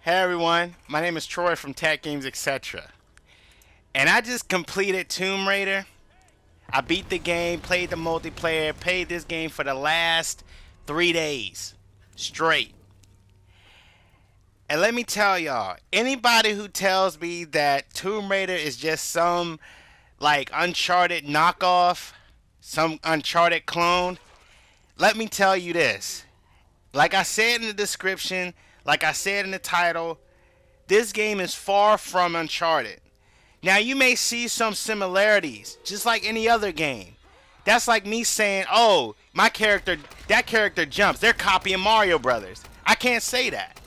Hey everyone, my name is Troy from Tech Games Etc. And I just completed Tomb Raider. I beat the game, played the multiplayer, played this game for the last 3 days straight. And let me tell y'all, anybody who tells me that Tomb Raider is just some like Uncharted knockoff, some Uncharted clone, let me tell you this. Like I said in the description, like I said in the title, this game is far from Uncharted. Now you may see some similarities, just like any other game. That's like me saying, oh, that character jumps. They're copying Mario Brothers. I can't say that.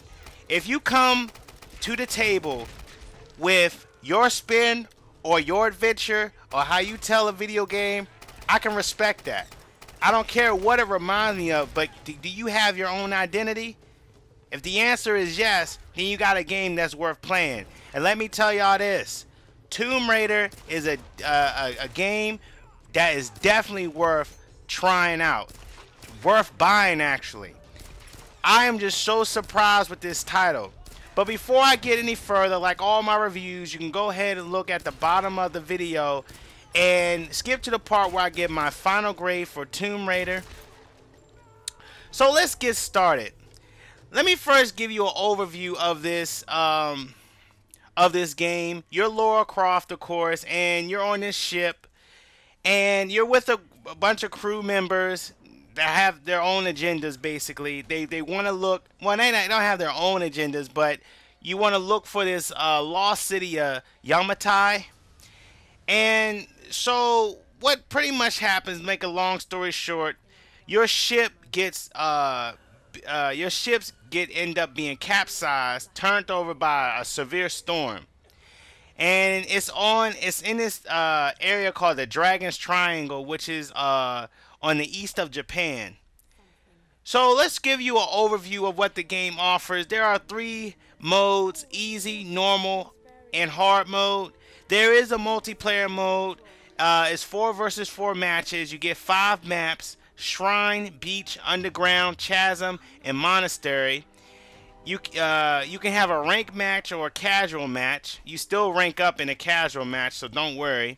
If you come to the table with your spin or your adventure or how you tell a video game, I can respect that. I don't care what it reminds me of, but do you have your own identity? If the answer is yes, then you got a game that's worth playing. And let me tell y'all this. Tomb Raider is a game that is definitely worth trying out. Worth buying, actually. I am just so surprised with this title. But before I get any further, like all my reviews, you can go ahead and look at the bottom of the video and skip to the part where I give my final grade for Tomb Raider. So let's get started. Let me first give you an overview of this game. You're Lara Croft, of course, and you're on this ship, and you're with a bunch of crew members that have their own agendas. Basically, they want to look. Well, they don't have their own agendas, but you want to look for this lost city, Yamatai. And so, what pretty much happens? Make a long story short, your ship gets your ships end up being capsized, turned over by a severe storm, and it's in this area called the Dragon's Triangle, which is on the east of Japan. So let's give you an overview of what the game offers. There are 3 modes: easy, normal, and hard mode. There is a multiplayer mode. It's 4 versus 4 matches. You get 5 maps: Shrine, Beach, Underground, Chasm, and Monastery. You can have a rank match or a casual match. You still rank up in a casual match, so don't worry.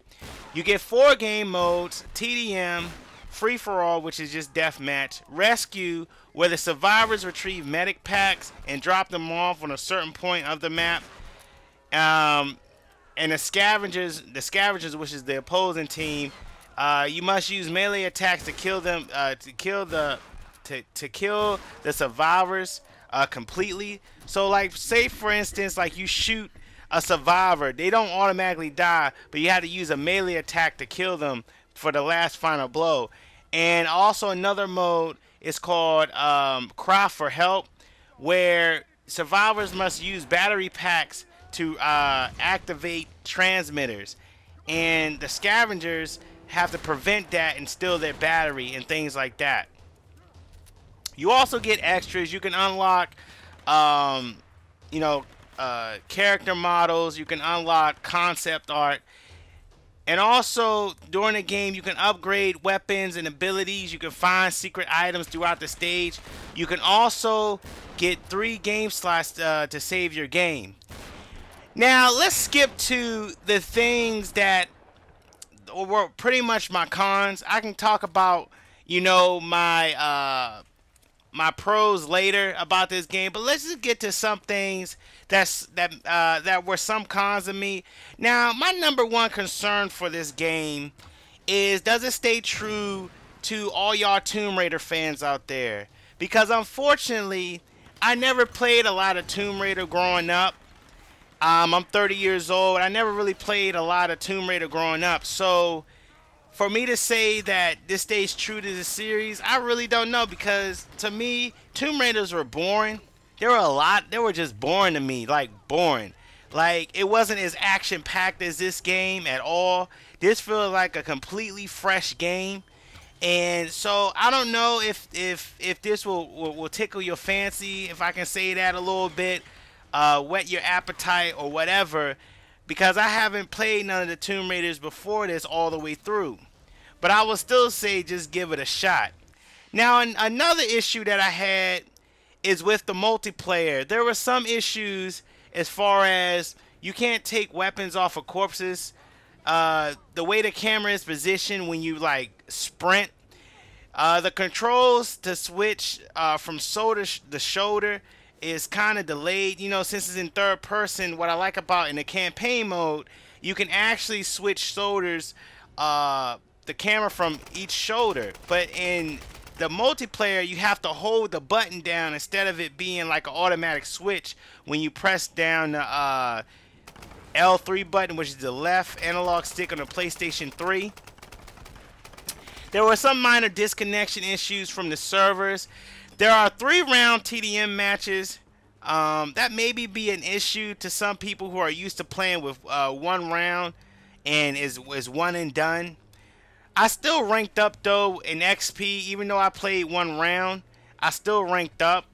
You get 4 game modes: TDM, Free for All, which is just deathmatch, Rescue, where the survivors retrieve medic packs and drop them off on a certain point of the map. And the scavengers, which is the opposing team, you must use melee attacks to kill them, to kill the survivors completely. So, like, say for instance, like you shoot a survivor, they don't automatically die, but you have to use a melee attack to kill them for the last final blow. And also another mode is called Cry for Help, where survivors must use battery packs to activate transmitters, and the scavengers have to prevent that and steal their battery and things like that. You also get extras. You can unlock character models. You can unlock concept art, and also during the game you can upgrade weapons and abilities. You can find secret items throughout the stage. You can also get 3 game slots to save your game. Now let's skip to the things that were pretty much my cons. I can talk about, my pros later about this game, but let's just get to some things that were some cons of me. Now, my number one concern for this game is, does it stay true to all y'all Tomb Raider fans out there? Because unfortunately, I never played a lot of Tomb Raider growing up. I'm 30 years old. I never really played a lot of Tomb Raider growing up. So for me to say that this stays true to the series, I really don't know, because to me, Tomb Raiders were boring. They were just boring to me, like boring. Like, it wasn't as action-packed as this game at all. This feels like a completely fresh game. And so I don't know if this will tickle your fancy, if I can say that a little bit. Whet your appetite or whatever, because I haven't played none of the Tomb Raiders before this all the way through. But I will still say just give it a shot. Now, another issue that I had is with the multiplayer. There were some issues as far as you can't take weapons off of corpses. The way the camera is positioned when you like sprint, the controls to switch from shoulder the shoulder is kind of delayed. You know, since it's in third person, what I like about in the campaign mode, you can actually switch shoulders, the camera from each shoulder. But in the multiplayer, you have to hold the button down instead of it being like an automatic switch when you press down the L3 button, which is the left analog stick on the PlayStation 3. There were some minor disconnection issues from the servers. There are 3-round TDM matches. That maybe be an issue to some people who are used to playing with 1 round and is one and done. I still ranked up though in XP, even though I played 1 round. I still ranked up.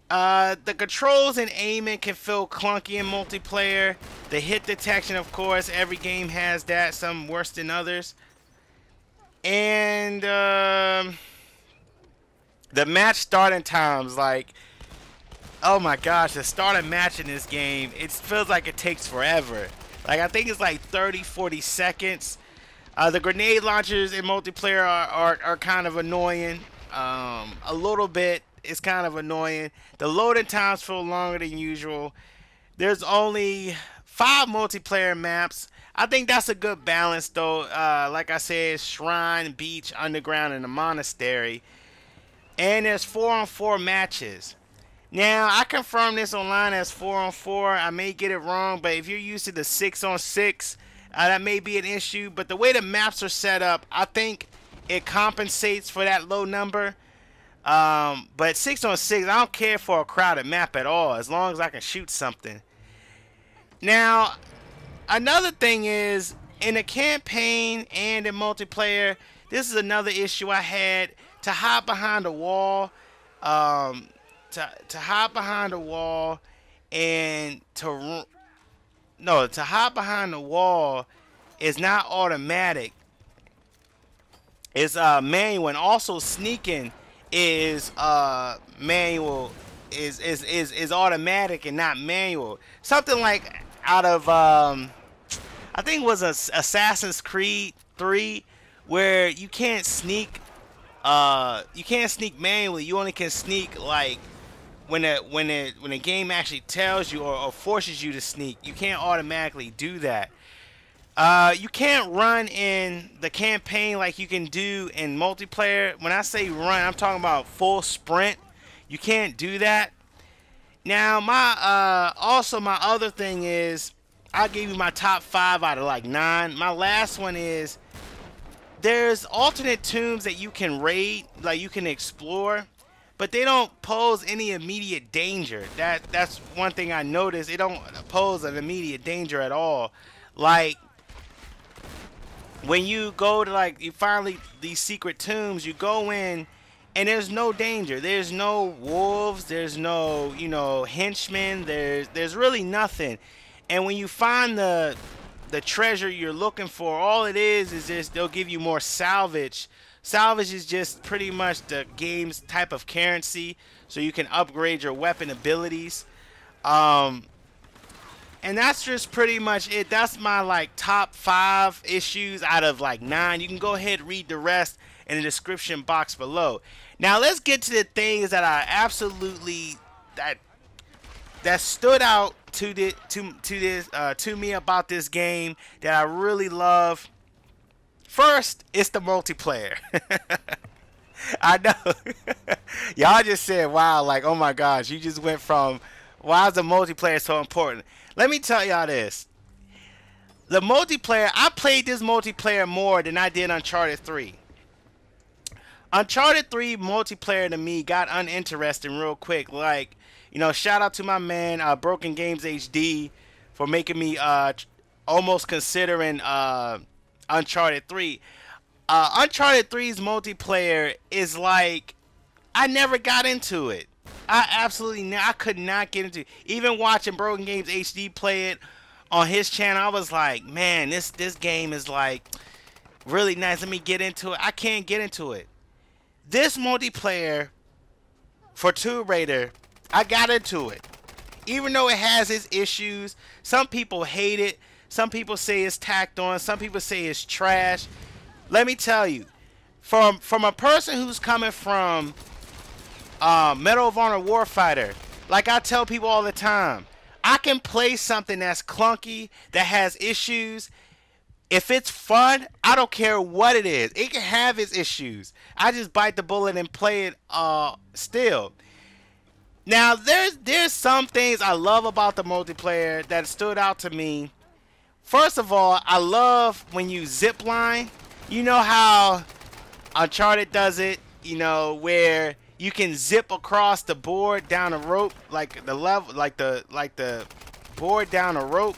The controls and aiming can feel clunky in multiplayer. The hit detection, of course, every game has that, some worse than others. And the match starting times, like, oh my gosh, to start a match in this game, it feels like it takes forever. Like, I think it's like 30-40 seconds. The grenade launchers in multiplayer are kind of annoying. A little bit. It's kind of annoying. The loading times feel longer than usual. There's only 5 multiplayer maps. I think that's a good balance, though. Like I said, Shrine, Beach, Underground, and the Monastery. And there's 4-on-4 matches. Now, I confirmed this online as 4-on-4. I may get it wrong, but if you're used to the 6-on-6, that may be an issue. But the way the maps are set up, I think it compensates for that low number. But 6-on-6, I don't care for a crowded map at all, as long as I can shoot something. Now, another thing is, in a campaign and in multiplayer, this is another issue I had. To hide behind a wall, to hide behind a wall, and to hide behind the wall is not automatic. It's manual, and also sneaking is manual, is automatic and not manual. Something like out of I think it was Assassin's Creed 3, where you can't sneak manually. You only can sneak like when the game actually tells you or forces you to sneak. You can't automatically do that. You can't run in the campaign like you can do in multiplayer. When I say run, I'm talking about full sprint. You can't do that. Now, my other thing is, I'll give you my top 5 out of like 9. My last one is, there's alternate tombs that you can raid, like you can explore, but they don't pose any immediate danger. That's one thing I noticed. They don't pose an immediate danger at all. Like, when you go to, like, you find these secret tombs, you go in and there's no danger. There's no wolves, there's no, henchmen, there's really nothing. And when you find the treasure you're looking for, all it is just they'll give you more salvage. Salvage is just pretty much the game's type of currency, so you can upgrade your weapon abilities. And that's just pretty much it. That's my like top 5 issues out of like 9. You can go ahead and read the rest in the description box below. Now let's get to the things that I absolutely that stood out to me about this game that I really love. First, it's the multiplayer. I know. Y'all just said, wow, like, oh my gosh, you just went from, why is the multiplayer so important? Let me tell y'all this. The multiplayer, I played this multiplayer more than I did Uncharted 3. Uncharted 3 multiplayer to me got uninteresting real quick. Like, shout out to my man, Broken Games HD, for making me almost considering Uncharted 3. Uncharted 3's multiplayer is like, I never got into it. I could not get into it. Even watching Broken Games HD play it on his channel, I was like, man, this game is like really nice. Let me get into it. I can't get into it. This multiplayer for Tomb Raider, I got into it. Even though it has its issues, some people hate it. Some people say it's tacked on. Some people say it's trash. Let me tell you, from a person who's coming from Medal of Honor Warfighter, like I tell people all the time, I can play something that's clunky, that has issues. If it's fun, I don't care what it is. It can have its issues. I just bite the bullet and play it still. Now, there's some things I love about the multiplayer that stood out to me. First of all, I love when you zip line. You know how Uncharted does it, you know, where you can zip across the board down a rope, like the level, like the board down a rope.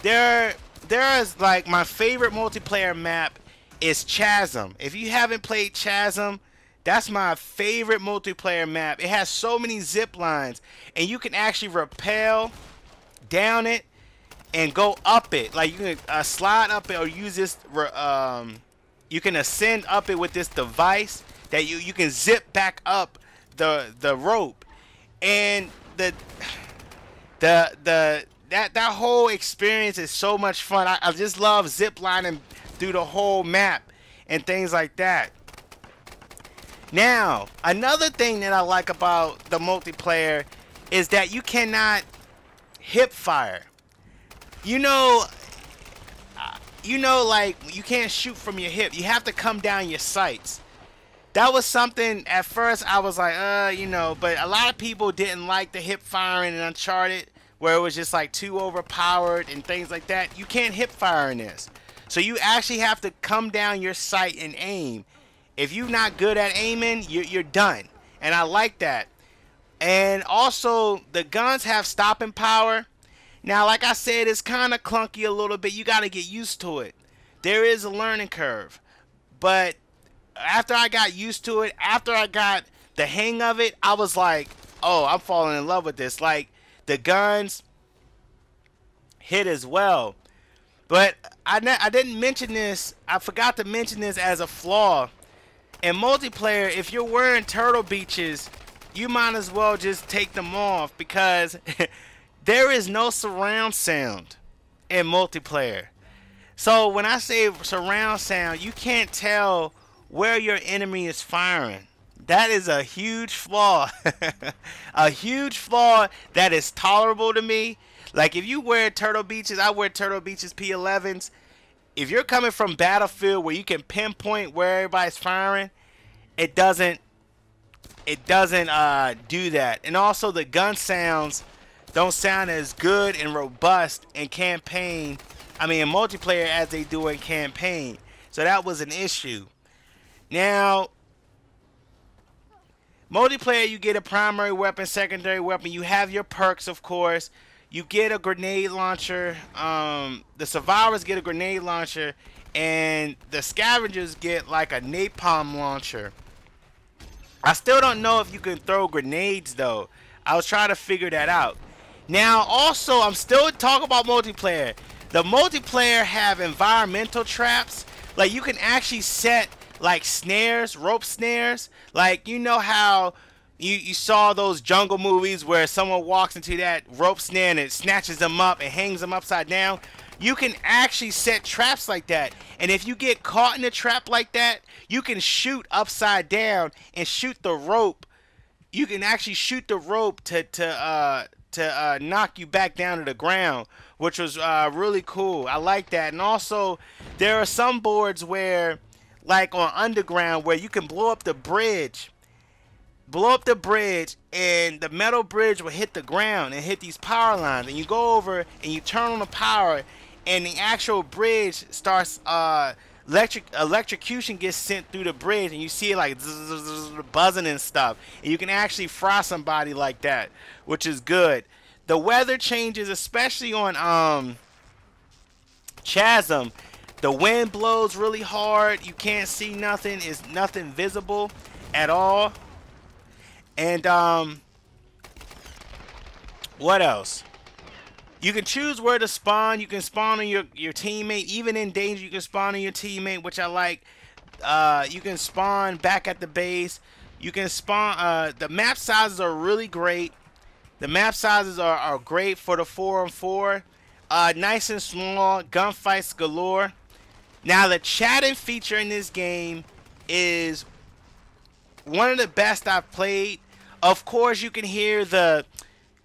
There is, like, my favorite multiplayer map is Chasm. If you haven't played Chasm, that's my favorite multiplayer map. It has so many zip lines, and you can actually rappel down it and go up it. Like, you can slide up it or use this. You can ascend up it with this device that you can zip back up the rope, and that whole experience is so much fun. I just love zip lining through the whole map and things like that. Now, another thing that I like about the multiplayer is that you cannot hip fire. You know, like, you can't shoot from your hip. You have to come down your sights. That was something at first I was like, you know, but a lot of people didn't like the hip firing in Uncharted, where it was just like too overpowered and things like that. You can't hip fire in this. So you actually have to come down your sight and aim. If you're not good at aiming, you're done. And I like that. And also, the guns have stopping power. Now, like I said, it's kind of clunky a little bit. You got to get used to it. There is a learning curve. But after I got used to it, after I got the hang of it, I was like, oh, I'm falling in love with this. Like, the guns hit as well. But I didn't mention this. I forgot to mention this as a flaw. In multiplayer, if you're wearing turtle beaches, you might as well just take them off, because there is no surround sound in multiplayer. So when I say surround sound, you can't tell where your enemy is firing. That is a huge flaw. A huge flaw that is tolerable to me. Like, if you wear turtle beaches, I wear turtle beaches P11s. If you're coming from Battlefield where you can pinpoint where everybody's firing, it doesn't do that. And also, the gun sounds don't sound as good and robust in campaign, in multiplayer, as they do in campaign. So that was an issue. Now, multiplayer, you get a primary weapon, secondary weapon. You have your perks, of course. You get a grenade launcher. The survivors get a grenade launcher, and the scavengers get like a napalm launcher. I still don't know if you can throw grenades, though. I was trying to figure that out. Now, also, I'm still talking about multiplayer. The multiplayer have environmental traps. Like, you can actually set like snares, rope snares. Like, you know how you saw those jungle movies where someone walks into that rope snare and it snatches them up and hangs them upside down? You can actually set traps like that. And if you get caught in a trap like that, you can shoot upside down and shoot the rope. You can actually shoot the rope to knock you back down to the ground, which was really cool. I like that. And also, there are some boards where, like on Underground, where you can blow up the bridge, and the metal bridge will hit the ground and hit these power lines, and you go over and you turn on the power, and the actual bridge starts electrocution gets sent through the bridge, and you see it like buzzing and stuff, and you can actually fry somebody like that, which is good. The weather changes, especially on Chasm. The wind blows really hard. You can't see nothing. It's nothing visible at all. And what else? You can choose where to spawn. You can spawn on your teammate. Even in danger, you can spawn on your teammate, which I like. You can spawn back at the base. You can spawn. The map sizes are really great. The map sizes are great for the 4-on-4. Nice and small. Gunfights galore. Now the chatting feature in this game is one of the best I've played. Of course, you can hear the,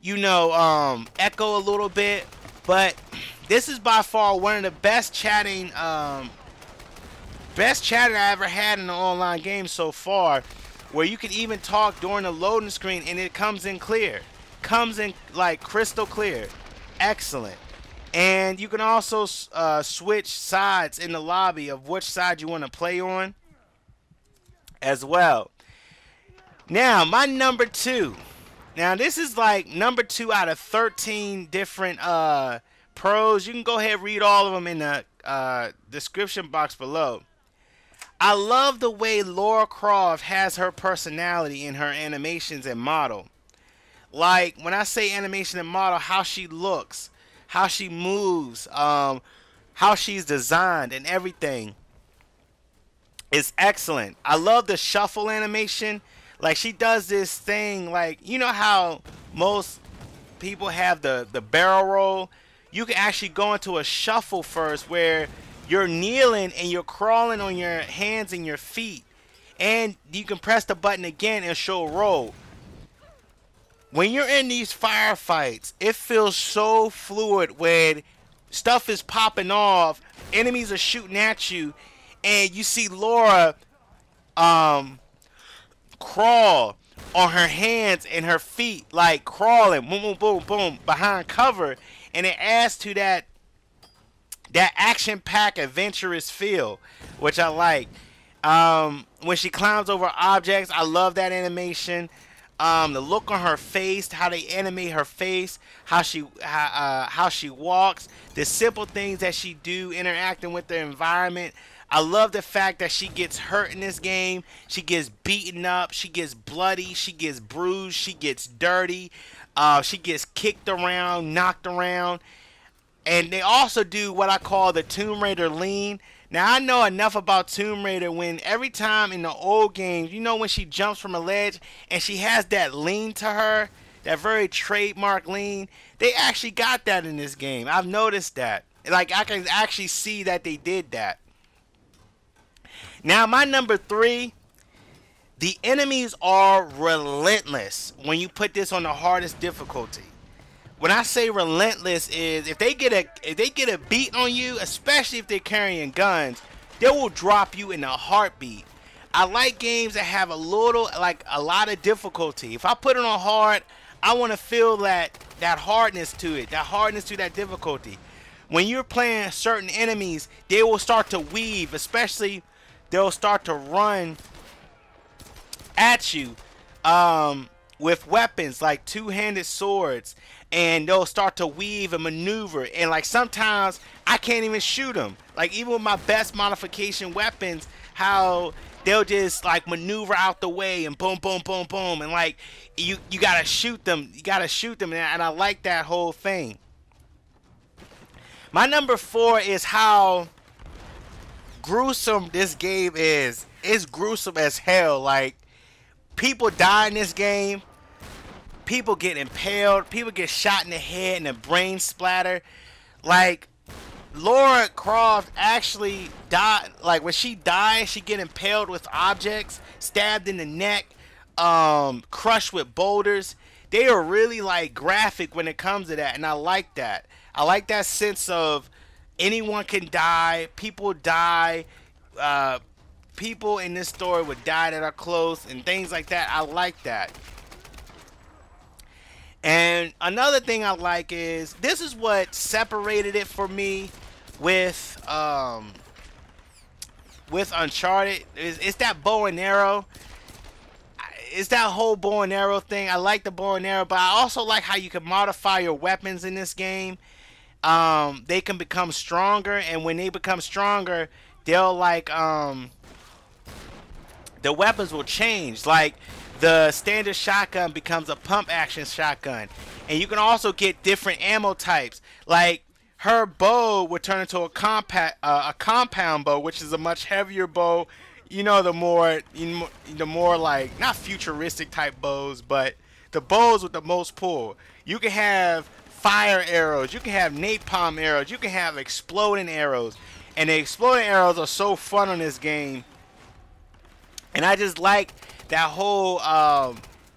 echo a little bit, but this is by far one of the best chatting I ever had in an online game so far, where you can even talk during the loading screen and it comes in clear, comes in like crystal clear. Excellent. And you can also switch sides in the lobby of which side you want to play on as well. Now, my number 2. Now, this is like number 2 out of 13 different pros. You can go ahead and read all of them in the description box below. I love the way Lara Croft has her personality in her animations and model. Like, when I say animation and model, how she looks, how she moves, how she's designed and everything is excellent. I love the shuffle animation. Like, she does this thing, like, you know how most people have the barrel roll? You can actually go into a shuffle first where you're kneeling and you're crawling on your hands and your feet. And you can press the button again and she'll roll. When you're in these firefights, it feels so fluid when stuff is popping off, enemies are shooting at you, and you see Lara crawl on her hands and her feet, like crawling, boom, boom, boom, boom, behind cover, and it adds to that action-packed, adventurous feel, which I like. When she climbs over objects, I love that animation. The look on her face, how they animate her face, how she walks, the simple things that she do, interacting with the environment. I love the fact that she gets hurt in this game. She gets beaten up. She gets bloody. She gets bruised. She gets dirty. She gets kicked around, knocked around. And they also do what I call the Tomb Raider lean. Now, I know enough about Tomb Raider when every time in the old games, you know, when she jumps from a ledge and she has that lean to her, that very trademark lean, they actually got that in this game. I've noticed that. Like, I can actually see that they did that. Now, my number 3, the enemies are relentless when you put this on the hardest difficulty. When I say relentless is if they get a beat on you, especially if they're carrying guns, they will drop you in a heartbeat. I like games that have a lot of difficulty. If I put it on hard, I want to feel that hardness to it, that difficulty. When you're playing certain enemies, they will start to weave, especially they'll start to run at you with weapons like two-handed swords, and they'll start to weave and maneuver, and like sometimes I can't even shoot them. Like, even with my best modification weapons, how they'll just like maneuver out the way and boom, boom, boom, boom, and like you gotta shoot them, and I like that whole thing. My number 4 is how gruesome this game is. It's gruesome as hell. Like, people die in this game. People get impaled. People get shot in the head and the brain splatter. Like, Lara Croft actually died. Like, when she dies, she get impaled with objects, stabbed in the neck, crushed with boulders. They are really like graphic when it comes to that, and I like that. I like that sense of anyone can die. People die. People in this story would die that are close and things like that. I like that. And another thing I like is this is what separated it for me with Uncharted. It's that bow and arrow. It's that whole bow and arrow thing. I like the bow and arrow, but I also like how you can modify your weapons in this game. They can become stronger, and when they become stronger, they'll like the weapons will change. Like, the standard shotgun becomes a pump action shotgun, and you can also get different ammo types. Like, her bow would turn into a compound bow, which is a much heavier bow. you know, the more like not futuristic type bows, but the bows with the most pull. You can have fire arrows, you can have napalm arrows, you can have exploding arrows, and the exploding arrows are so fun on this game. And I just like that whole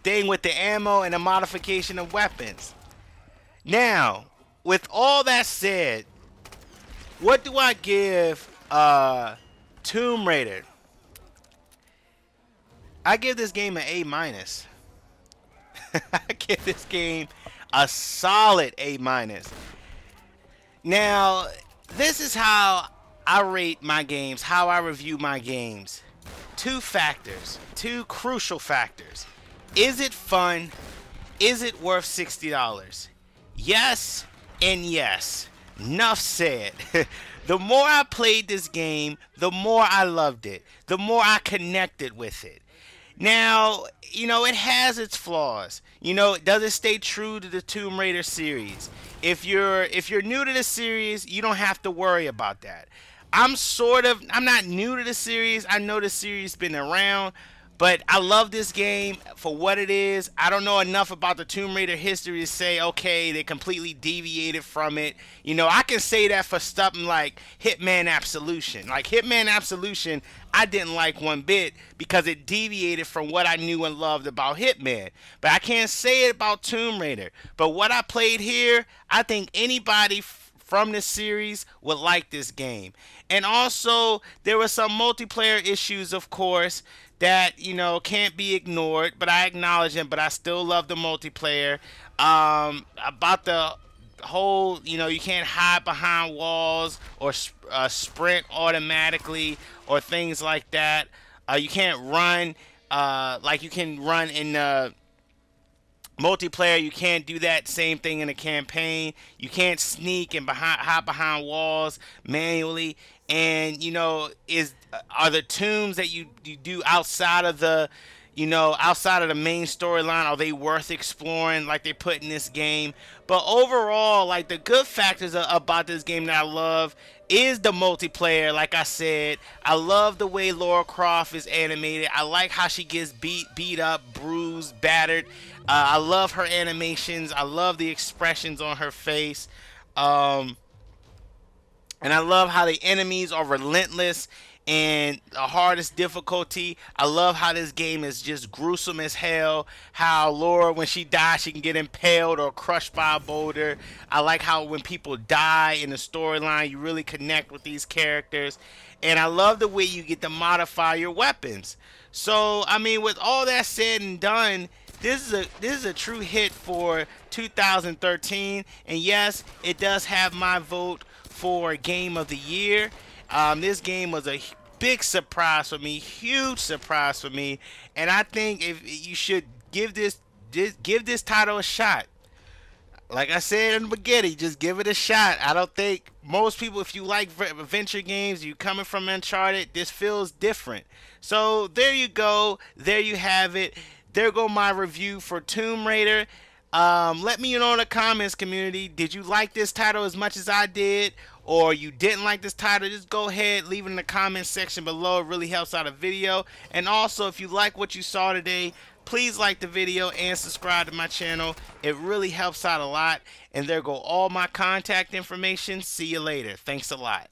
thing with the ammo and the modification of weapons. Now, with all that said, what do I give Tomb Raider? I give this game an A minus. I give this game a solid A minus. Now, this is how I rate my games, how I review my games. Two factors, two crucial factors. Is it fun? Is it worth $60? Yes and yes. Enough said. The more I played this game, the more I loved it. The more I connected with it. Now, you know, it has its flaws. You know, does it stay true to the Tomb Raider series? If you're new to the series, you don't have to worry about that. I'm not new to the series. I know the series been around, but I love this game for what it is. I don't know enough about the Tomb Raider history to say, okay, they completely deviated from it. You know, I can say that for something like Hitman Absolution. Like Hitman Absolution, I didn't like one bit because it deviated from what I knew and loved about Hitman. But I can't say it about Tomb Raider. But what I played here, I think anybody from this series would like this game. And also, there were some multiplayer issues, of course, that, you know, can't be ignored, but I acknowledge them, but I still love the multiplayer. About the whole, you know, you can't hide behind walls or sprint automatically or things like that. You can't run like you can run in multiplayer. You can't do that same thing in a campaign. You can't sneak and hide behind walls manually. And you know, are the tombs that you do outside of the, you know, outside of the main storyline, are they worth exploring like they put in this game? But overall, like, the good factors about this game that I love is the multiplayer. Like I said, I love the way Lara Croft is animated. I like how she gets beat up, bruised, battered. I love her animations. I love the expressions on her face. And I love how the enemies are relentless and the hardest difficulty. I love how this game is just gruesome as hell. How Laura, when she dies, she can get impaled or crushed by a boulder. I like how when people die in the storyline, you really connect with these characters. And I love the way you get to modify your weapons. So, I mean, with all that said and done, this is a true hit for 2013. And yes, it does have my vote for Game of the Year. This game was a big surprise for me, huge surprise for me, and I think if you should give this title a shot. Like I said in the beginning, just give it a shot. I don't think most people, if you like adventure games, you coming from Uncharted, this feels different. So there you go, there you have it. There go my review for Tomb Raider. Let me know in the comments, community. Did you like this title as much as I did? Or you didn't like this title? Just go ahead, leave it in the comment section below. It really helps out a video. And also, if you like what you saw today, please like the video and subscribe to my channel. It really helps out a lot. And there go all my contact information. See you later. Thanks a lot.